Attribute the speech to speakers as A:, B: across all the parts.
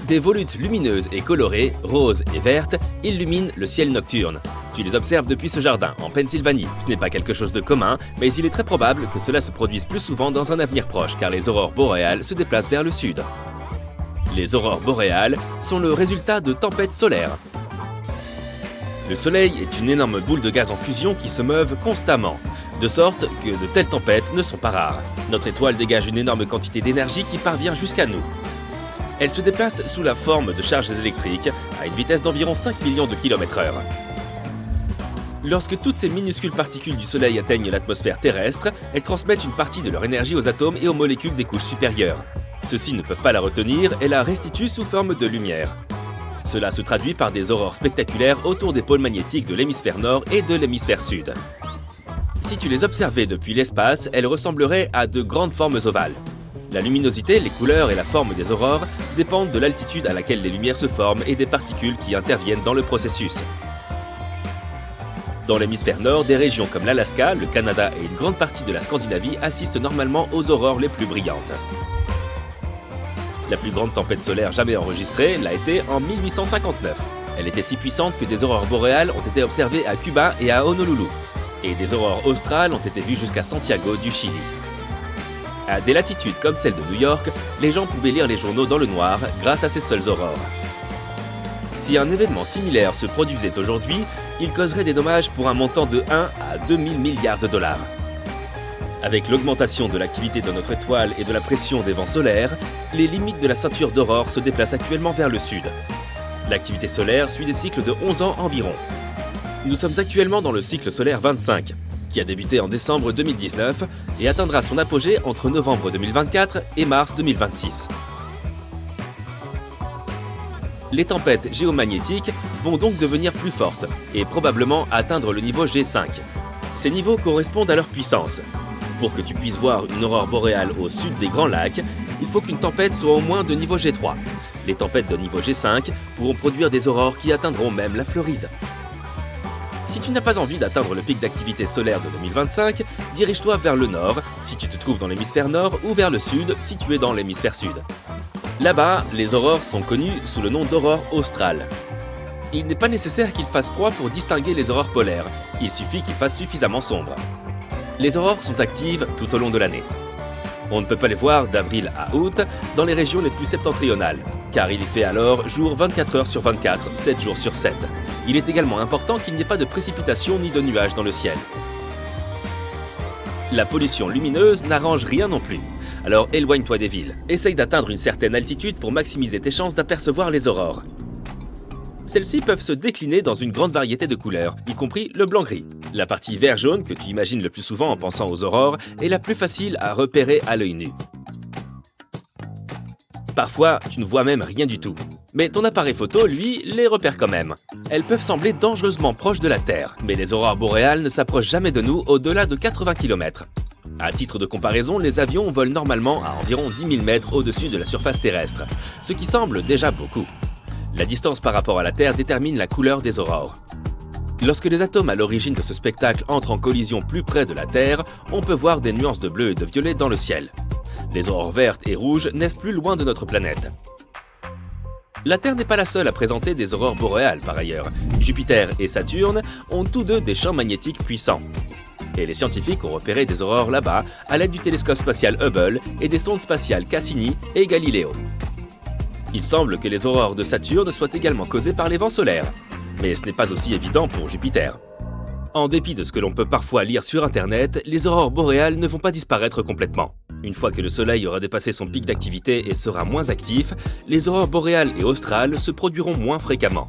A: Des volutes lumineuses et colorées, roses et vertes, illuminent le ciel nocturne. Tu les observes depuis ce jardin, en Pennsylvanie. Ce n'est pas quelque chose de commun, mais il est très probable que cela se produise plus souvent dans un avenir proche, car les aurores boréales se déplacent vers le sud. Les aurores boréales sont le résultat de tempêtes solaires. Le Soleil est une énorme boule de gaz en fusion qui se meuvent constamment, de sorte que de telles tempêtes ne sont pas rares. Notre étoile dégage une énorme quantité d'énergie qui parvient jusqu'à nous. Elle se déplace sous la forme de charges électriques à une vitesse d'environ 5 millions de km/h. Lorsque toutes ces minuscules particules du Soleil atteignent l'atmosphère terrestre, elles transmettent une partie de leur énergie aux atomes et aux molécules des couches supérieures. Ceux-ci ne peuvent pas la retenir et la restituent sous forme de lumière. Cela se traduit par des aurores spectaculaires autour des pôles magnétiques de l'hémisphère nord et de l'hémisphère sud. Si tu les observais depuis l'espace, elles ressembleraient à de grandes formes ovales. La luminosité, les couleurs et la forme des aurores dépendent de l'altitude à laquelle les lumières se forment et des particules qui interviennent dans le processus. Dans l'hémisphère nord, des régions comme l'Alaska, le Canada et une grande partie de la Scandinavie assistent normalement aux aurores les plus brillantes. La plus grande tempête solaire jamais enregistrée l'a été en 1859. Elle était si puissante que des aurores boréales ont été observées à Cuba et à Honolulu. Et des aurores australes ont été vues jusqu'à Santiago du Chili. À des latitudes comme celle de New York, les gens pouvaient lire les journaux dans le noir grâce à ces seules aurores. Si un événement similaire se produisait aujourd'hui, il causerait des dommages pour un montant de 1 à 2000 milliards de dollars. Avec l'augmentation de l'activité de notre étoile et de la pression des vents solaires, les limites de la ceinture d'aurore se déplacent actuellement vers le sud. L'activité solaire suit des cycles de 11 ans environ. Nous sommes actuellement dans le cycle solaire 25, qui a débuté en décembre 2019 et atteindra son apogée entre novembre 2024 et mars 2026. Les tempêtes géomagnétiques vont donc devenir plus fortes et probablement atteindre le niveau G5. Ces niveaux correspondent à leur puissance. Pour que tu puisses voir une aurore boréale au sud des Grands Lacs, il faut qu'une tempête soit au moins de niveau G3. Les tempêtes de niveau G5 pourront produire des aurores qui atteindront même la Floride. Si tu n'as pas envie d'atteindre le pic d'activité solaire de 2025, dirige-toi vers le nord, si tu te trouves dans l'hémisphère nord, ou vers le sud, si tu es dans l'hémisphère sud. Là-bas, les aurores sont connues sous le nom d'aurores australes. Il n'est pas nécessaire qu'il fasse froid pour distinguer les aurores polaires, il suffit qu'il fasse suffisamment sombre. Les aurores sont actives tout au long de l'année. On ne peut pas les voir d'avril à août dans les régions les plus septentrionales, car il y fait alors jour 24 heures sur 24, 7 jours sur 7. Il est également important qu'il n'y ait pas de précipitations ni de nuages dans le ciel. La pollution lumineuse n'arrange rien non plus. Alors éloigne-toi des villes. Essaye d'atteindre une certaine altitude pour maximiser tes chances d'apercevoir les aurores. Celles-ci peuvent se décliner dans une grande variété de couleurs, y compris le blanc-gris. La partie vert-jaune, que tu imagines le plus souvent en pensant aux aurores, est la plus facile à repérer à l'œil nu. Parfois, tu ne vois même rien du tout. Mais ton appareil photo, lui, les repère quand même. Elles peuvent sembler dangereusement proches de la Terre, mais les aurores boréales ne s'approchent jamais de nous au-delà de 80 km. À titre de comparaison, les avions volent normalement à environ 10 000 mètres au-dessus de la surface terrestre, ce qui semble déjà beaucoup. La distance par rapport à la Terre détermine la couleur des aurores. Lorsque les atomes à l'origine de ce spectacle entrent en collision plus près de la Terre, on peut voir des nuances de bleu et de violet dans le ciel. Les aurores vertes et rouges naissent plus loin de notre planète. La Terre n'est pas la seule à présenter des aurores boréales par ailleurs. Jupiter et Saturne ont tous deux des champs magnétiques puissants. Et les scientifiques ont repéré des aurores là-bas à l'aide du télescope spatial Hubble et des sondes spatiales Cassini et Galileo. Il semble que les aurores de Saturne soient également causées par les vents solaires. Mais ce n'est pas aussi évident pour Jupiter. En dépit de ce que l'on peut parfois lire sur Internet, les aurores boréales ne vont pas disparaître complètement. Une fois que le Soleil aura dépassé son pic d'activité et sera moins actif, les aurores boréales et australes se produiront moins fréquemment,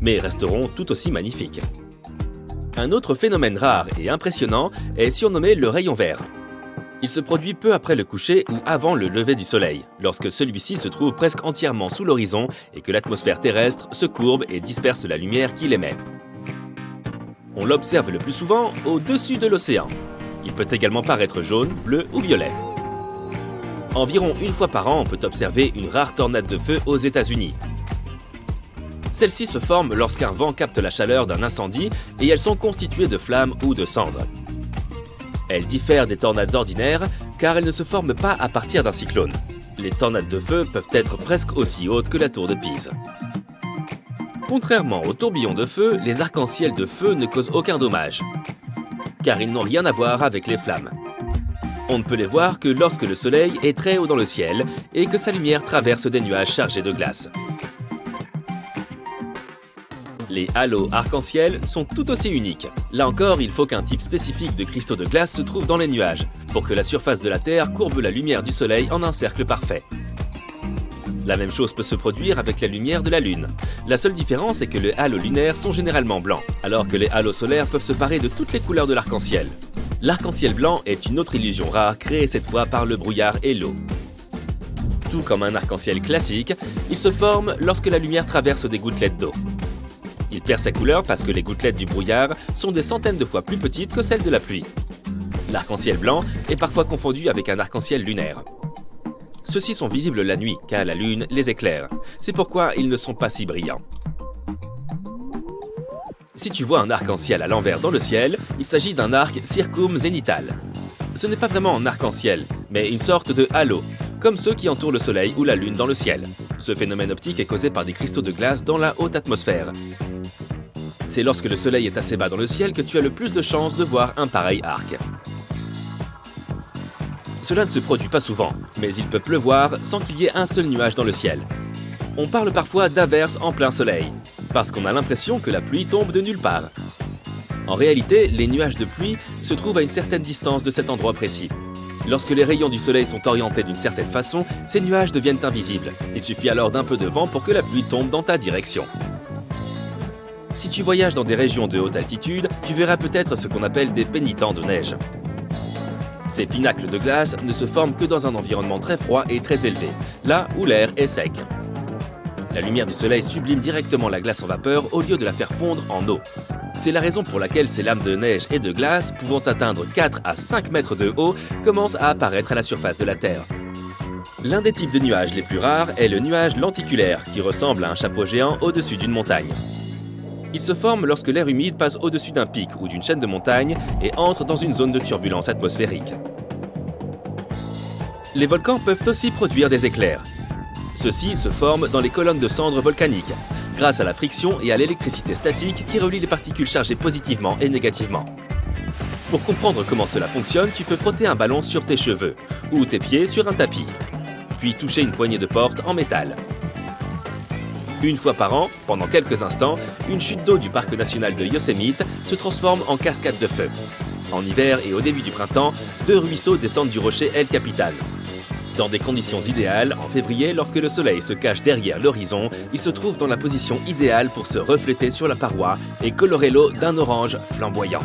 A: mais resteront tout aussi magnifiques. Un autre phénomène rare et impressionnant est surnommé le rayon vert. Il se produit peu après le coucher ou avant le lever du Soleil, lorsque celui-ci se trouve presque entièrement sous l'horizon et que l'atmosphère terrestre se courbe et disperse la lumière qu'il émet. On l'observe le plus souvent au-dessus de l'océan. Il peut également paraître jaune, bleu ou violet. Environ une fois par an, on peut observer une rare tornade de feu aux États-Unis. Celles-ci se forment lorsqu'un vent capte la chaleur d'un incendie et elles sont constituées de flammes ou de cendres. Elles diffèrent des tornades ordinaires car elles ne se forment pas à partir d'un cyclone. Les tornades de feu peuvent être presque aussi hautes que la tour de Pise. Contrairement aux tourbillons de feu, les arcs-en-ciel de feu ne causent aucun dommage, car ils n'ont rien à voir avec les flammes. On ne peut les voir que lorsque le soleil est très haut dans le ciel et que sa lumière traverse des nuages chargés de glace. Les halos arc-en-ciel sont tout aussi uniques. Là encore, il faut qu'un type spécifique de cristaux de glace se trouve dans les nuages, pour que la surface de la Terre courbe la lumière du soleil en un cercle parfait. La même chose peut se produire avec la lumière de la Lune. La seule différence est que les halos lunaires sont généralement blancs, alors que les halos solaires peuvent se parer de toutes les couleurs de l'arc-en-ciel. L'arc-en-ciel blanc est une autre illusion rare créée cette fois par le brouillard et l'eau. Tout comme un arc-en-ciel classique, il se forme lorsque la lumière traverse des gouttelettes d'eau. Il perd sa couleur parce que les gouttelettes du brouillard sont des centaines de fois plus petites que celles de la pluie. L'arc-en-ciel blanc est parfois confondu avec un arc-en-ciel lunaire. Ceux-ci sont visibles la nuit, car la lune les éclaire. C'est pourquoi ils ne sont pas si brillants. Si tu vois un arc-en-ciel à l'envers dans le ciel, il s'agit d'un arc circumzénital. Ce n'est pas vraiment un arc-en-ciel, mais une sorte de halo, comme ceux qui entourent le soleil ou la lune dans le ciel. Ce phénomène optique est causé par des cristaux de glace dans la haute atmosphère. C'est lorsque le soleil est assez bas dans le ciel que tu as le plus de chances de voir un pareil arc. Cela ne se produit pas souvent, mais il peut pleuvoir sans qu'il y ait un seul nuage dans le ciel. On parle parfois d'averses en plein soleil, parce qu'on a l'impression que la pluie tombe de nulle part. En réalité, les nuages de pluie se trouvent à une certaine distance de cet endroit précis. Lorsque les rayons du soleil sont orientés d'une certaine façon, ces nuages deviennent invisibles. Il suffit alors d'un peu de vent pour que la pluie tombe dans ta direction. Si tu voyages dans des régions de haute altitude, tu verras peut-être ce qu'on appelle des pénitents de neige. Ces pinacles de glace ne se forment que dans un environnement très froid et très élevé, là où l'air est sec. La lumière du soleil sublime directement la glace en vapeur au lieu de la faire fondre en eau. C'est la raison pour laquelle ces lames de neige et de glace, pouvant atteindre 4 à 5 mètres de haut, commencent à apparaître à la surface de la Terre. L'un des types de nuages les plus rares est le nuage lenticulaire, qui ressemble à un chapeau géant au-dessus d'une montagne. Il se forme lorsque l'air humide passe au-dessus d'un pic ou d'une chaîne de montagnes et entre dans une zone de turbulence atmosphérique. Les volcans peuvent aussi produire des éclairs. Ceux-ci se forment dans les colonnes de cendres volcaniques, grâce à la friction et à l'électricité statique qui relie les particules chargées positivement et négativement. Pour comprendre comment cela fonctionne, tu peux frotter un ballon sur tes cheveux ou tes pieds sur un tapis, puis toucher une poignée de porte en métal. Une fois par an, pendant quelques instants, une chute d'eau du parc national de Yosemite se transforme en cascade de feu. En hiver et au début du printemps, 2 ruisseaux descendent du rocher El Capitan. Dans des conditions idéales, en février, lorsque le soleil se cache derrière l'horizon, il se trouve dans la position idéale pour se refléter sur la paroi et colorer l'eau d'un orange flamboyant.